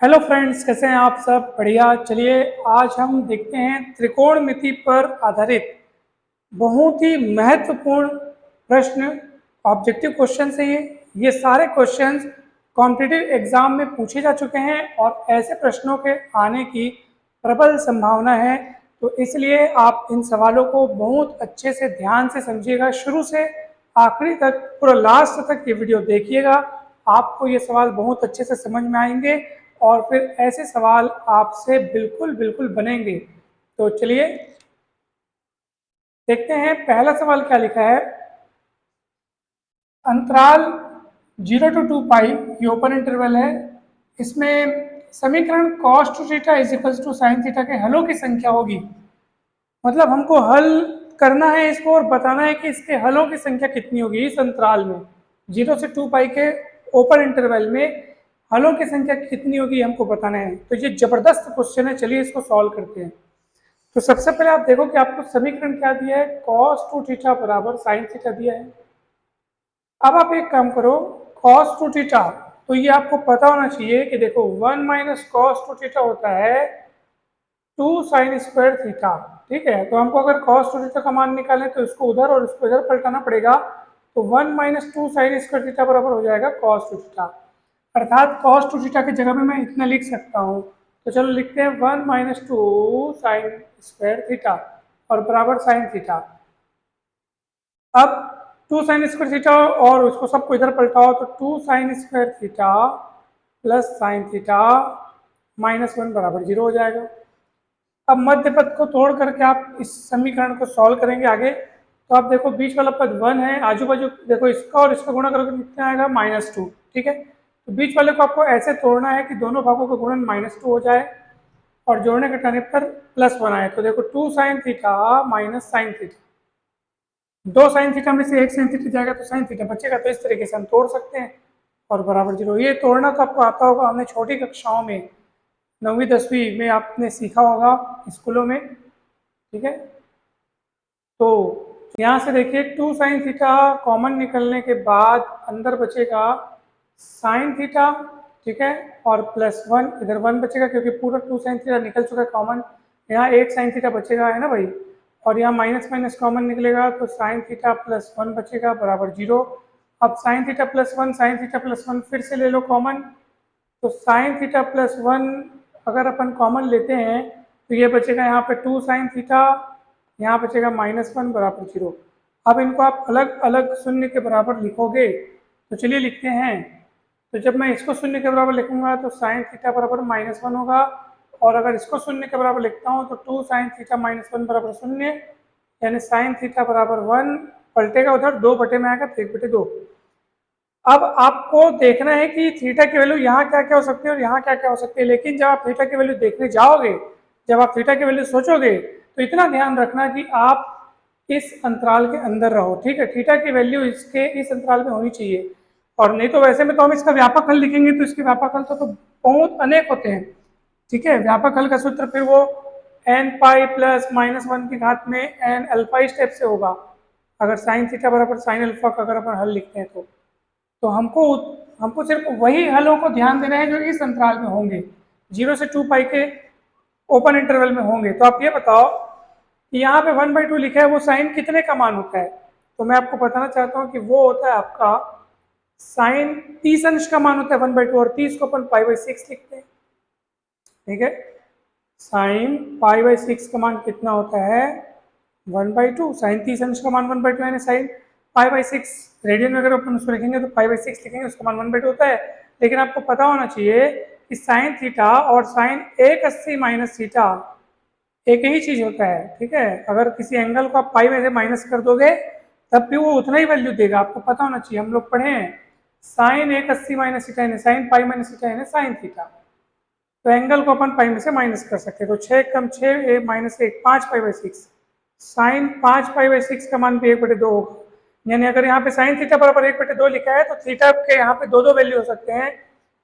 Hello friends, कैसे हैं आप सब? बढ़िया। चलिए आज हम देखते हैं त्रिकोणमिति पर आधारित बहुत ही महत्वपूर्ण प्रश्न। ऑब्जेक्टिव क्वेश्चन है ये सारे क्वेश्चंस कॉम्पिटिटिव एग्जाम में पूछे जा चुके हैं और ऐसे प्रश्नों के आने की प्रबल संभावना है। तो इसलिए आप इन सवालों को बहुत अच्छे से ध्यान से समझिएगा, शुरू से आखिरी तक, पूरा लास्ट तक ये वीडियो देखिएगा। आपको ये सवाल बहुत अच्छे से समझ में आएंगे और फिर ऐसे सवाल आपसे बिल्कुल बिल्कुल बनेंगे। तो चलिए देखते हैं पहला सवाल क्या लिखा है। अंतराल 0 to 2 पाई ये ओपन इंटरवल है। इसमें समीकरण cos two theta is equal to sine theta के हलों की संख्या होगी। मतलब हमको हल करना है इसको और बताना है कि इसके हलों की संख्या कितनी होगी इस अंतराल में। 0 से 2 पाई के ओपन इंटरवल में हलों की संख्या कितनी होगी हमको बताना है। तो ये जबरदस्त क्वेश्चन है, चलिए इसको सॉल्व करते हैं। तो सबसे पहले आप देखो कि आपको समीकरण क्या दिया है, cos टू थीटा बराबर साइन थीटा दिया है। अब आप एक काम करो, cos टू थीटा तो ये आपको पता होना चाहिए कि देखो 1 माइनस cos टू थीटा होता है 2 साइन स्क्वायर थीटा। ठीक है, तो हमको अगर cos टू थीटा का मान निकालें तो इसको उधर और इसको इधर पलटाना पड़ेगा। तो 1 माइनस 2 साइन स्क्वायर थीटा बराबर हो जाएगा cos टू थीटा। अर्थात cos टू थीटा की जगह में मैं इतना लिख सकता हूँ। तो चलो लिखते हैं 1 माइनस 2 साइन स्क्वायर थीटा और बराबर साइन थीटा। अब 2 साइन स्क्वायर थीटा और उसको सबको इधर पलटाओ तो 2 sine square theta plus sine theta -1 बराबर 0 हो जाएगा। अब मध्य पद को तोड़ करके आप इस समीकरण को सॉल्व करेंगे आगे। तो आप देखो बीच वाला पद 1 है, आजू बाजू देखो इसका और इसका गुणा करके कितना आएगा -2। ठीक है, तो बीच वाले को आपको ऐसे तोड़ना है कि दोनों भागों का गुणन -2 हो जाए और जोड़ने घटाने पर +1 आए। तो देखो 2 sine theta minus sine theta, 2 sine theta में से 1 साइन थीटा जाएगा तो साइन थीटा बचेगा। तो इस तरीके से हम तोड़ सकते हैं और बराबर 0। ये तोड़ना तो आपको आता होगा, हमने छोटी कक्षाओं में 9वीं 10वीं में आपने सीखा होगा स्कूलों में। ठीक है, तो यहाँ से देखिए 2 साइन थीटा कॉमन निकलने के बाद अंदर बचेगा साइन थीटा। ठीक है, और +1 इधर 1 बचेगा क्योंकि पूरा 2 साइन थीटा निकल चुका है कॉमन। यहाँ 1 साइन थीटा बचेगा, है ना भाई, और यहाँ माइनस माइनस कॉमन निकलेगा तो साइन थीटा +1 बचेगा बराबर 0। अब साइन थीटा +1 साइन थीटा +1 फिर से ले लो कॉमन। तो साइन थीटा +1 अगर अपन कॉमन लेते हैं तो ये बचेगा यहाँ पे 2 साइन थीटा, यहाँ बचेगा -1 बराबर 0। अब इनको आप अलग अलग शून्य के बराबर लिखोगे तो चलिए लिखते हैं। तो जब मैं इसको शून्य के बराबर लिखूंगा तो साइन थीटा बराबर -1 होगा, और अगर इसको शून्य के बराबर लिखता हूँ तो 2 साइन थीटा -1 बराबर 0, यानी साइन थीटा बराबर 1 पलटेगा उधर 2 बटे में आएगा तो 1/2। अब आपको देखना है कि थीटा की वैल्यू यहाँ क्या क्या हो सकती है और यहाँ क्या क्या हो सकती है। लेकिन जब आप थीटा की वैल्यू देखने जाओगे, जब आप थीटा की वैल्यू सोचोगे तो इतना ध्यान रखना कि आप इस अंतराल के अंदर रहो। ठीक है, थीटा की वैल्यू इसके इस अंतराल में होनी चाहिए, और नहीं तो वैसे में तो हम इसका व्यापक हल लिखेंगे तो इसके व्यापक हल तो बहुत अनेक होते हैं। ठीक है, व्यापक हल का सूत्र फिर वो n पाई प्लस -1 की घात में n अल्फा स्टेप से होगा, अगर साइन थीटा बराबर साइन अल्फा का अगर अपन हल लिखते हैं तो हमको हमको सिर्फ वही हलों को ध्यान देना है जो इस अंतराल में होंगे, 0 से 2 पाई के ओपन इंटरवल में होंगे। तो आप ये बताओ कि यहाँ पे 1/2 लिखा है, वो साइन कितने का मान होता है? तो मैं आपको बताना चाहता हूँ कि वो होता है आपका साइन 30 अंश का मान होता है 1/2, और 30 को अपन π/6 लिखते हैं। ठीक है, साइन π/6 का मान कितना होता है 1/2। साइन 30 अंश का मान 1/2 यानी साइन π/6। रेडियन में अगर अपन उसको लिखेंगे तो π/6 लिखेंगे, उसका मान 1/2 होता है। लेकिन आपको पता होना चाहिए कि साइन थीटा और साइन 180 माइनस थीटा एक ही चीज होता है। ठीक है, अगर किसी एंगल को आप पाई में से माइनस कर दोगे तब भी वो उतना ही वैल्यू देगा, आपको पता होना चाहिए। हम लोग पढ़े हैं साइन 180 माइनस थीटा यानी साइन पाई माइनस थीटा यानी साइन थीटा। तो एंगल को अपन पाई में से माइनस कर सकते हैं। तो 6 कम 6 माइनस 1 5 π/6, साइन 5 π/6 का मान भी 1/2 होगा। यानी अगर यहाँ पे साइन थीटा बराबर 1/2 लिखा है तो थीटा के यहाँ पे दो वेल्यू हो सकते हैं,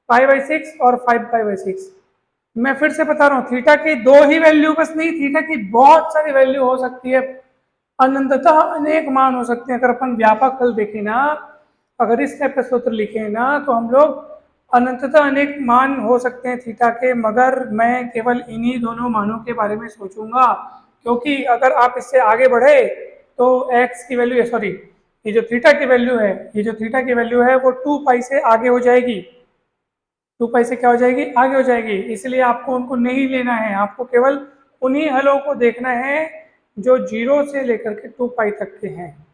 π/6 और 5 π/6। मैं फिर से बता रहा हूँ, थीटा की दो ही वैल्यू बस नहीं, थीटा की बहुत सारी वैल्यू हो सकती है, अनंततः अनेक मान हो सकते हैं। अगर अपन व्यापक हल देखें ना, अगर इस टाइप का सूत्र लिखे ना तो हम लोग अनंततः अनेक मान हो सकते हैं थीटा के, मगर मैं केवल इन्हीं दोनों मानों के बारे में सोचूंगा, क्योंकि अगर आप इससे आगे बढ़े तो एक्स की वैल्यू, सॉरी, ये जो थीटा की वैल्यू है, ये जो थीटा की वैल्यू है वो 2 पाई से आगे हो जाएगी। 2 पाई से क्या हो जाएगी? आगे हो जाएगी। इसलिए आपको उनको नहीं लेना है, आपको केवल उन्हीं हलों को देखना है जो 0 से लेकर के 2 पाई तक के हैं।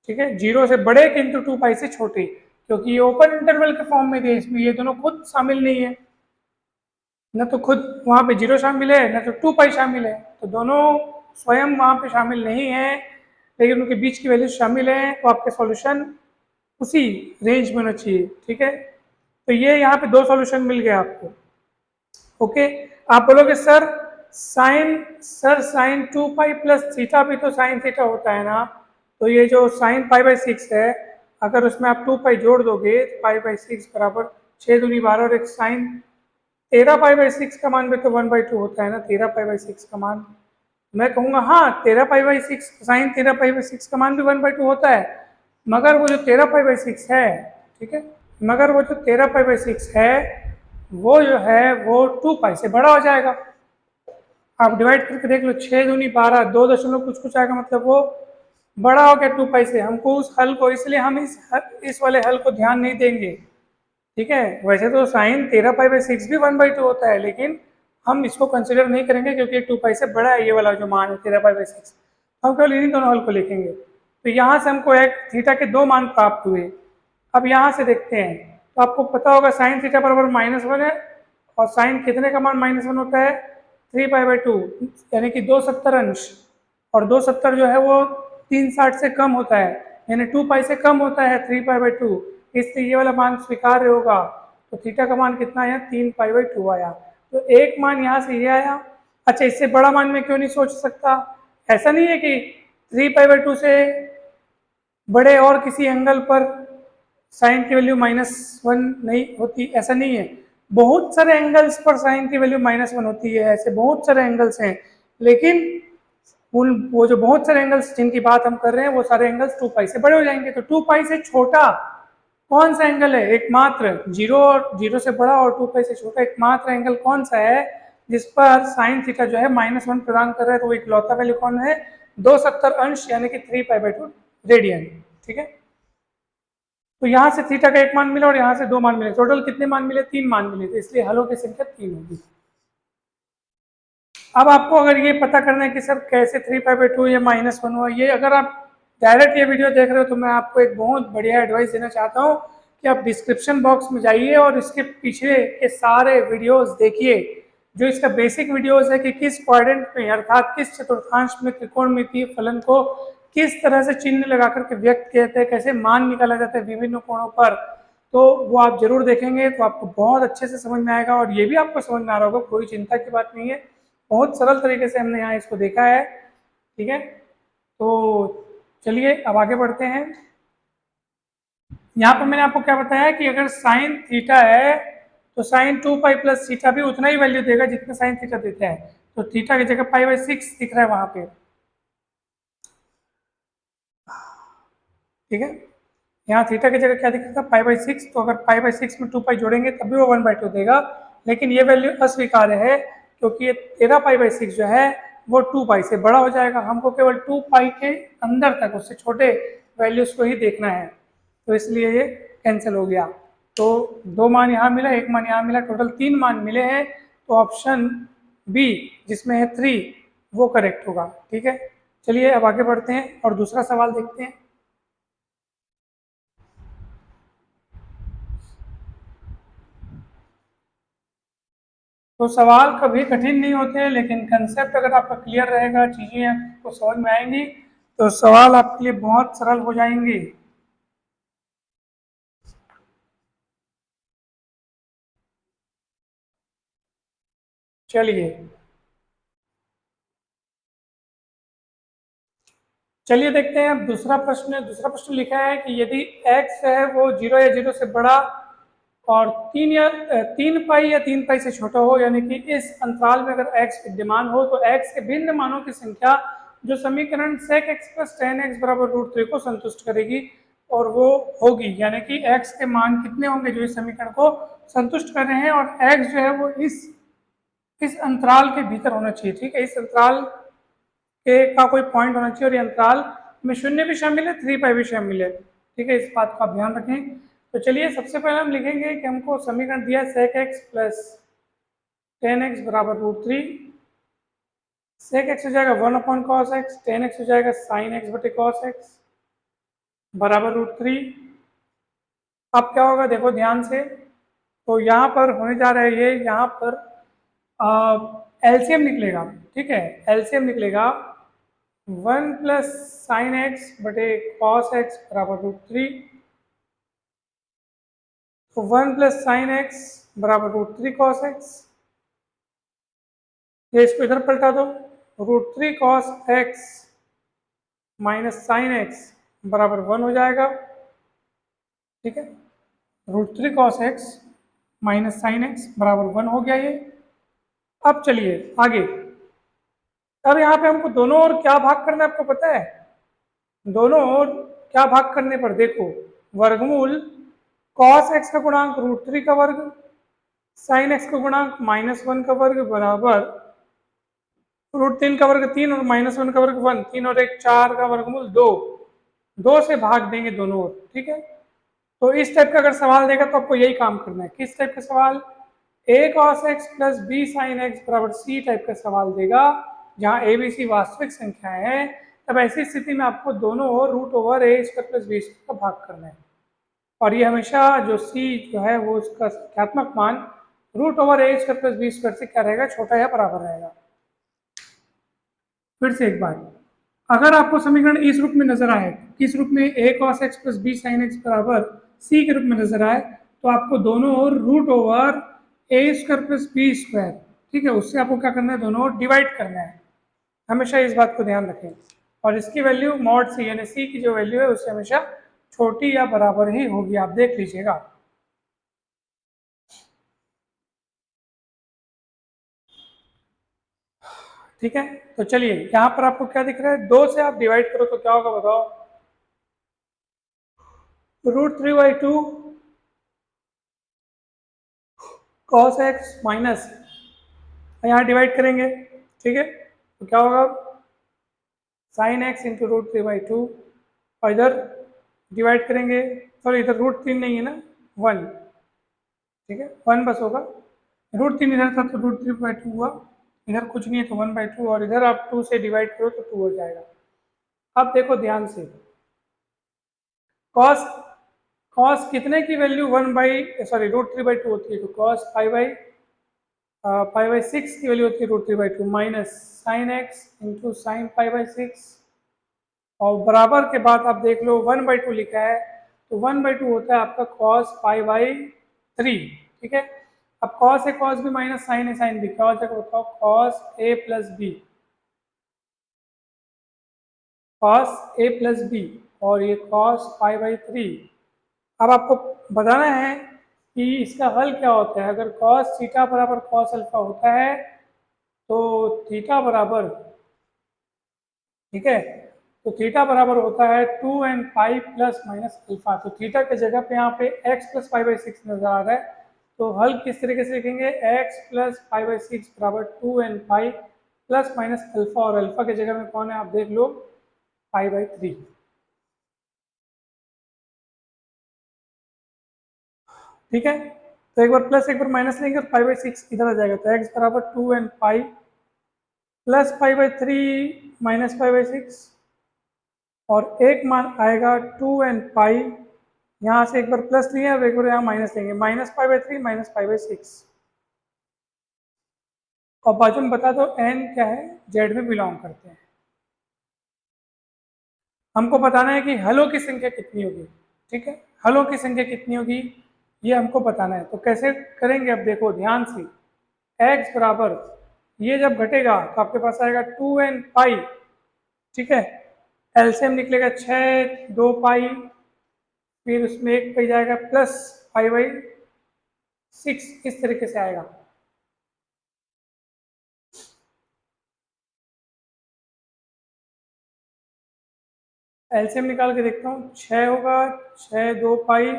ठीक है, 0 से बड़े किंतु 2 पाई से छोटे, क्योंकि ये ओपन इंटरवल के फॉर्म में थे, इसमें ये दोनों खुद शामिल नहीं है, न तो खुद वहाँ पे 0 शामिल है, न तो 2 पाई शामिल है, तो दोनों स्वयं वहाँ पे शामिल नहीं है, लेकिन उनके बीच की वैल्यू शामिल है, तो आपके सॉल्यूशन उसी रेंज में होना चाहिए। ठीक है, तो ये यहाँ पे 2 सॉल्यूशन मिल गए आपको। ओके, आप बोलोगे sir sine 2 pi plus theta भी तो साइन थीटा होता है ना, तो ये जो साइन पाई/6 है, अगर उसमें आप 2 पाई जोड़ दोगे तो पाई/6 बराबर 6×2 = 12, और एक साइन 13 पाई/6 का मान भी तो 1/2 होता है ना, 13 पाई/6 का मान। मैं कहूँगा हाँ, 13 पाई/6 साइन 13 पाई/6 का मान भी 1/2 होता है, मगर वो जो 13 पाई/6 है, ठीक है, मगर वो जो 13 पाई/6 है वो जो है वो 2 पाई से बड़ा हो जाएगा। आप डिवाइड करके देख लो, 6×2 = 12, 2 दशमलव कुछ कुछ आएगा, मतलब वो बड़ा हो गया 2 पाई से। हमको उस हल को, इसलिए हम इस वाले हल को ध्यान नहीं देंगे। ठीक है, वैसे तो साइन 13 पाई/6 भी 1/2 होता है, लेकिन हम इसको कंसिडर नहीं करेंगे क्योंकि 2 पाई से बड़ा है ये वाला जो मान है 13 पाई/6। हम केवल इन्हीं दोनों हल को लिखेंगे। तो यहाँ से हमको एक थीटा के 2 मान प्राप्त हुए। अब यहाँ से देखते हैं, तो आपको पता होगा साइन थीटा बराबर -1 है, और साइन कितने का मान -1 होता है? 3 पाई/2, यानी कि 270 अंश, और 270 जो है वो 360 से कम होता है, यानी 2 पाई से कम होता है 3 पाई/2, इसलिए ये वाला मान स्वीकार्य होगा। तो थीटा का मान कितना आया? 3 पाई/2 आया। तो एक मान यहाँ से ये आया। अच्छा, इससे बड़ा मान मैं क्यों नहीं सोच सकता? ऐसा नहीं है कि 3 पाई/2 से बड़े और किसी एंगल पर साइन की वैल्यू -1 नहीं होती, ऐसा नहीं है। बहुत सारे एंगल्स पर साइन की वैल्यू -1 होती है, ऐसे बहुत सारे एंगल्स हैं, लेकिन वो जो बहुत सारे एंगल्स जिनकी बात हम कर रहे हैं वो सारे एंगल्स 2 पाई से बड़े हो जाएंगे। तो 2 पाई से छोटा कौन सा एंगल है? एकमात्र 0 से बड़ा और 2 पाई से छोटा एकमात्र एंगल कौन सा है जिस पर साइन थीटा जो है -1 प्रदान कर रहा है? तो वो इकलौता वैल्यू कौन है? 270 अंश, यानी कि 3 पाई/2 रेडियन। ठीक है, तो यहाँ से थीटा का 1 मान मिला और यहाँ से 2 मान मिले, टोटल कितने मान मिले? 3 मान मिले, तो इसलिए हलों की संख्या 3 होगी। अब आपको अगर ये पता करना है कि सर कैसे 3 पाई/2 या -1 हुआ, ये अगर आप डायरेक्ट ये वीडियो देख रहे हो तो मैं आपको एक बहुत बढ़िया एडवाइस देना चाहता हूँ कि आप डिस्क्रिप्शन बॉक्स में जाइए और इसके पीछे के सारे वीडियोस देखिए, जो इसका बेसिक वीडियोस है कि किस क्वाड्रेंट में, अर्थात किस चतुर्थांश में त्रिकोणमितीय फलन को किस तरह से चिन्ह लगा करके व्यक्त किया जाता है, कैसे मान निकाला जाता है विभिन्न कोणों पर, तो वो आप जरूर देखेंगे तो आपको बहुत अच्छे से समझ में आएगा। और ये भी आपको समझ में आ रहा होगा, कोई चिंता की बात नहीं है, बहुत सरल तरीके से हमने यहाँ इसको देखा है। ठीक है, तो चलिए अब आगे बढ़ते हैं। यहाँ पर मैंने आपको क्या बताया कि अगर साइन थीटा है तो साइन 2 पाई प्लस थीटा भी उतना ही वैल्यू देगा जितना साइन थीटा देता है। तो थीटा की जगह पाई/6 दिख रहा है वहां पे। ठीक है, यहाँ थीटा की जगह क्या दिख रहा था? पाई/6। तो अगर पाई/6 में 2 पाई जोड़ेंगे तब भी वो 1/2 देगा, लेकिन ये वैल्यू अस्वीकार्य है क्योंकि ये 13 पाई/6 जो है वो 2 पाई से बड़ा हो जाएगा। हमको केवल 2 पाई के अंदर तक, उससे छोटे वैल्यूज को ही देखना है, तो इसलिए ये कैंसिल हो गया। तो 2 मान यहाँ मिला, 1 मान यहाँ मिला, टोटल 3 मान मिले हैं। तो ऑप्शन बी जिसमें है 3 वो करेक्ट होगा। ठीक है, चलिए अब आगे बढ़ते हैं और दूसरा सवाल देखते हैं। तो सवाल कभी कठिन नहीं होते, लेकिन कंसेप्ट अगर आपका क्लियर रहेगा, चीज़ें आपको समझ में आएंगी, तो सवाल आपके लिए बहुत सरल हो जाएंगे। चलिए देखते हैं। अब दूसरा प्रश्न लिखा है कि यदि x है वो 0 या 0 से बड़ा और 3 पाई या 3 पाई से छोटा हो, यानी कि इस अंतराल में अगर x विद्यमान हो, तो x के भिन्न मानों की संख्या जो समीकरण sec x + tan x = √3 को संतुष्ट करेगी। और वो होगी, यानी कि x के मान कितने होंगे जो इस समीकरण को संतुष्ट कर रहे हैं, और x जो है वो इस अंतराल के भीतर होना चाहिए। ठीक है, इस अंतराल के का कोई पॉइंट होना चाहिए, और ये अंतराल में 0 भी शामिल है, 3π भी शामिल है। ठीक है, इस बात का आप ध्यान रखें। तो चलिए सबसे पहले हम लिखेंगे कि हमको समीकरण दिया sec x plus ten x बराबर √3। सेक एक्स हो जाएगा 1/cos x, टेन एक्स हो जाएगा sin x बटे cos x बराबर √3। अब क्या होगा देखो ध्यान से, तो यहाँ पर होने जा रहा है ये, यहाँ पर एलसीएम निकलेगा। ठीक है, एलसीएम निकलेगा 1 प्लस साइन एक्स बटे कॉस एक्स बराबर √3। तो 1 प्लस साइन एक्स बराबर √3 कॉस एक्स, ये इसको इधर पलटा दो, √3 cos x minus sine x बराबर 1 हो जाएगा। ठीक है, √3 cos x minus sine x बराबर 1 हो गया ये। अब चलिए आगे, अब यहाँ पे हमको दोनों ओर क्या भाग करना है आपको पता है? दोनों ओर क्या भाग करने पर देखो, वर्गमूल cos x का गुणांक √3 का वर्ग, sin x का गुणांक -1 का वर्ग बराबर √3 का वर्ग 3 और -1 का वर्ग 1, 3 और 1 4 का वर्गमूल 2, 2 से भाग देंगे दोनों ओर। ठीक है, तो इस टाइप का अगर सवाल देगा तो आपको यही काम करना है। किस टाइप का सवाल? a cos x plus b sin x बराबर c टाइप का सवाल देगा, जहाँ a b c वास्तविक संख्याएं हैं। तब ऐसी स्थिति में आपको दोनों ओर √a² प्लस b² का भाग करना है, और ये हमेशा जो c जो है वो उसका संख्यात्मक मान √a² प्लस b² से क्या रहेगा, छोटा या बराबर रहेगा। फिर से एक बार, अगर आपको समीकरण इस रूप में नजर आए, किस रूप में, a cos x plus b sin x बराबर c के रूप में नजर आए, तो आपको दोनों ओर √a² प्लस b², ठीक है, उससे आपको क्या करना है, दोनों ओर डिवाइड करना है। हमेशा इस बात को ध्यान रखें, और इसकी वैल्यू मॉड c यानी c की जो वैल्यू है उससे हमेशा छोटी या बराबर ही होगी, आप देख लीजिएगा। ठीक है, तो चलिए यहाँ पर आपको क्या दिख रहा है, 2 से आप डिवाइड करो तो क्या होगा बताओ, √3/2 cos x माइनस, यहाँ डिवाइड करेंगे। ठीक है, तो क्या होगा, sin x इंटू √3/2, और इधर डिवाइड करेंगे, सॉरी इधर √3 नहीं है ना, 1। ठीक है, 1 बस होगा, √3 इधर था तो √3/2 हुआ, इधर कुछ नहीं है तो 1/2, और इधर आप 2 से डिवाइड करो तो 2 हो जाएगा। अब देखो ध्यान से, cos cos कितने की वैल्यू √3/2 होती है, तो cos π/6 की वैल्यू होती है √3/2 minus sine x into sine π/6, और बराबर के बाद आप देख लो 1/2 लिखा है, तो 1/2 होता है आपका cos π/3। ठीक है, अब cos है cos भी माइनस साइन है साइन भी, क्या हो जाएगा बताओ, cos a plus B, cos a plus B, और ये cos π/3। अब आपको बताना है कि इसका हल क्या होता है। अगर cos थीटा बराबर cos अल्फा होता है तो थीटा बराबर, ठीक है, तो थीटा बराबर होता है 2nπ प्लस माइनस अल्फा। तो थीटा की जगह पे यहाँ पे x प्लस π/6 नजर आ रहा है, तो हल किस तरीके से लिखेंगे, x प्लस π/6 बराबर 2nπ प्लस माइनस अल्फा, और अल्फा की जगह में कौन है आप देख लो, π/3। ठीक है, तो एक बार प्लस एक बार माइनस लेंगे तो π/6 इधर आ जाएगा, तो x बराबर 2nπ प्लस π/3 माइनस π/6, और एक मान आएगा 2nπ, यहाँ से एक बार प्लस लिए और एक बार यहाँ माइनस लेंगे, माइनस π/3 माइनस π/6, और बाजू में बता दो n क्या है, जेड में बिलोंग करते हैं। हमको बताना है कि हलों की संख्या कितनी होगी। ठीक है, हलों की संख्या कितनी होगी ये हमको बताना है, तो कैसे करेंगे, अब देखो ध्यान से, x बराबर, ये जब घटेगा तो आपके पास आएगा 2nπ। ठीक है, एलसीएम निकलेगा 6 2 पाई, फिर उसमें एक पे जाएगा प्लस π/6, इस तरीके से आएगा। एलसीएम निकाल के देखता हूँ, 6 होगा, 6 2 पाई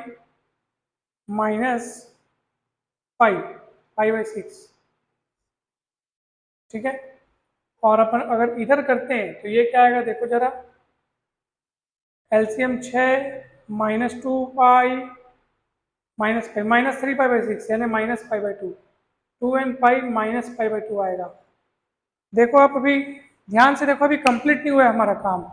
माइनस पाई/6, ठीक है। और अपन अगर इधर करते हैं तो ये क्या आएगा, देखो जरा, एलसीएम 6 -2 पाई -3 पाई/6 यानी -पाई/2, 2n पाई -पाई/2 आएगा। देखो आप अभी ध्यान से देखो, अभी कंप्लीट नहीं हुआ है हमारा काम।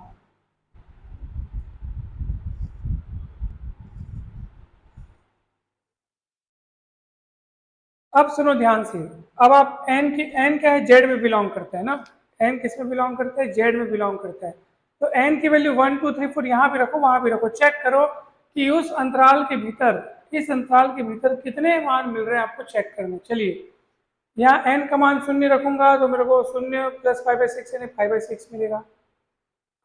अब सुनो ध्यान से, अब आप n क्या है, जेड में बिलोंग करता है ना, n किस में बिलोंग करता है, जेड में बिलोंग करता है। तो n की वैल्यू 1 2 3 4 यहाँ भी रखो, वहां भी रखो, चेक करो कि उस अंतराल के भीतर, इस अंतराल के भीतर कितने मान मिल रहे हैं आपको चेक करना। चलिए, यहाँ n का मान 0 रखूंगा तो मेरे को 0 + पाई/6 यानी पाई/6 मिलेगा।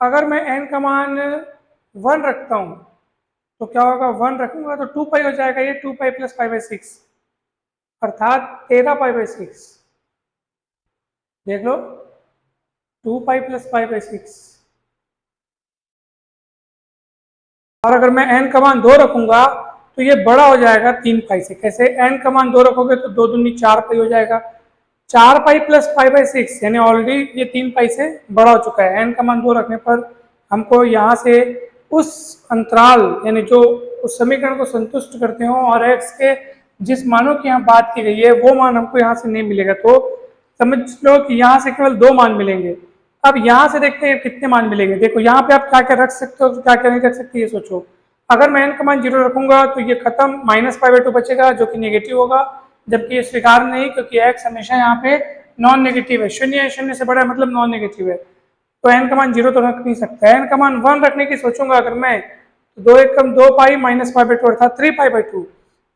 अगर मैं n का मान 1 रखता हूँ तो क्या होगा, 1 रखूंगा तो 2 पाई हो जाएगा, ये 2 पाई + पाई/6 अर्थात 13 पाई/6। देख लो, 2 पाई + पाई/6। और अगर मैं n का मान 2 रखूंगा तो ये बड़ा हो जाएगा 3 पाई से। कैसे, n का मान 2 रखोगे तो 2 दूनी 4 पाई हो जाएगा, 4 पाई + पाई/6 यानी ऑलरेडी ये 3 पाई से बड़ा हो चुका है। n का मान 2 रखने पर हमको यहाँ से उस अंतराल यानी जो उस समीकरण को संतुष्ट करते हो और x के जिस मानों की यहाँ बात की गई है वो मान हमको यहाँ से नहीं मिलेगा। तो समझ लो कि यहाँ से केवल 2 मान मिलेंगे। अब यहाँ से देखते हैं कितने मान मिलेंगे। देखो यहाँ पे आप क्या क्या रख सकते हो, क्या क्या नहीं रख सकते, ये सोचो। अगर मैं n का मान 0 रखूंगा तो ये खत्म, -पाई/2 बचेगा जो कि नेगेटिव होगा, जबकि ये स्वीकार नहीं, क्योंकि x हमेशा यहाँ पे नॉन नेगेटिव है, शून्य से बड़ा मतलब नॉन नेगेटिव है। तो n का मान 0 तो रख नहीं सकता है। n का मान 1 रखने की सोचूंगा अगर मैं, तो 2 1 कम 2 पाई -पाई/2 अर्थात 3 पाई/2,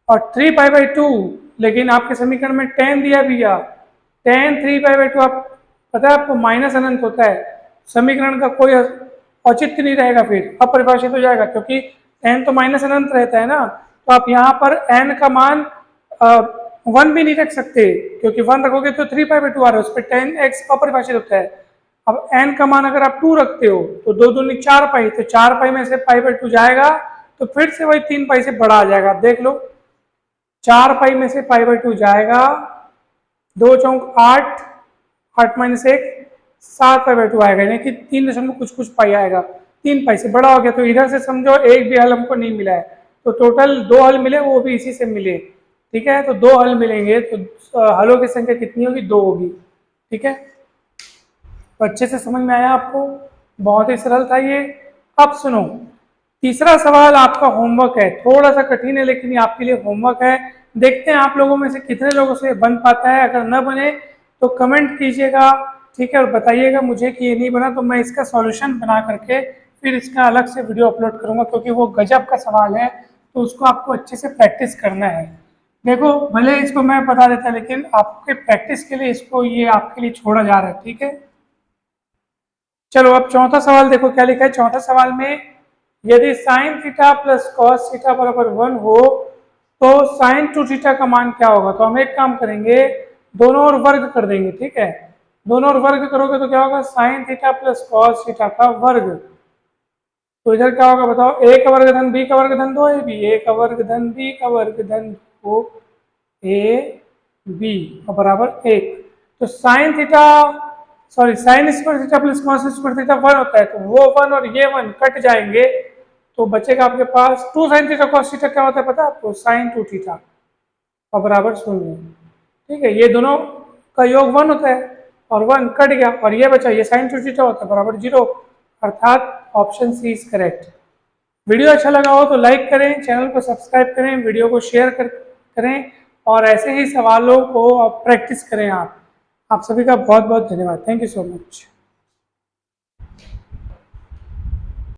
और 3 पाई/2, लेकिन आपके समीकरण में tan दिया भैया, tan 3 पाई/2, आप पता है आपको माइनस अनंत होता है, समीकरण का कोई औचित्य नहीं रहेगा, फिर अपरिभाषित हो जाएगा, क्योंकि n तो माइनस अनंत रहता है ना। तो आप यहाँ पर n का मान 1 भी नहीं रख सकते, क्योंकि 1 रखोगे तो 3 पाई/2 आ रहा है, उस पर tan x अपरिभाषित होता है। अब n का मान अगर आप 2 रखते हो तो 2 दूनी 4 पाई, तो 4 पाई में से पाई/2 जाएगा तो फिर से वही 3 पाई से बड़ा आ जाएगा। देख लो, 4 पाई में से पाई/2 जाएगा, 2 चौक 8, 8 - 1 7 पाई/2 आएगा, यानी कि 3 कुछ पाई आएगा, 3 पाई से बड़ा हो गया। तो इधर से समझो एक भी हल हमको नहीं मिला है, तो टोटल 2 हल मिले, वो भी इसी से मिले, ठीक है। तो 2 हल मिलेंगे तो हलों की संख्या कितनी होगी, 2 होगी, ठीक है। तो अच्छे से समझ में आया आपको, बहुत ही सरल था ये। अब सुनो, तीसरा सवाल आपका होमवर्क है, थोड़ा सा कठिन है लेकिन ये आपके लिए होमवर्क है। देखते हैं आप लोगों में से कितने लोगों से बन पाता है। अगर न बने तो कमेंट कीजिएगा, ठीक है, और बताइएगा मुझे कि ये नहीं बना, तो मैं इसका सॉल्यूशन बना करके फिर इसका अलग से वीडियो अपलोड करूंगा, क्योंकि वो गजब का सवाल है, तो उसको आपको अच्छे से प्रैक्टिस करना है। देखो, भले इसको मैं बता देता लेकिन आपके प्रैक्टिस के लिए इसको ये आपके लिए छोड़ा जा रहा है, ठीक है। चलो अब चौथा सवाल देखो क्या लिखा है। चौथा सवाल में, यदि sine theta plus cos theta बराबर 1 हो तो साइन 2 थीटा का मान क्या होगा। तो हम एक काम करेंगे, दोनों ओर वर्ग कर देंगे, ठीक है। दोनों ओर वर्ग करोगे तो क्या होगा, sine theta plus cos theta का वर्ग। तो इधर क्या होगा बताओ, a का वर्ग धन b का वर्ग धन 2ab, a का वर्ग धन b का वर्ग धन 2ab और बराबर 1। तो sine theta, sorry, sine square theta plus cos square theta 1 होता है, तो वो 1 और ये 1 कट जाएंगे, तो बचेगा आपके पास 2 साइन थीटा कॉस थीटा क्या होता है पता है आपको, साइन 2 थीटा और बराबर 0, ठीक है। ये दोनों का योग 1 होता है और 1 कट गया और ये बचा, ये साइन 2 थीटा होता है बराबर 0, अर्थात option C is correct. Video अच्छा लगा हो तो लाइक करें, चैनल को सब्सक्राइब करें, वीडियो को शेयर करें और ऐसे ही सवालों को प्रैक्टिस करें। आप सभी का बहुत बहुत धन्यवाद। Thank you so much.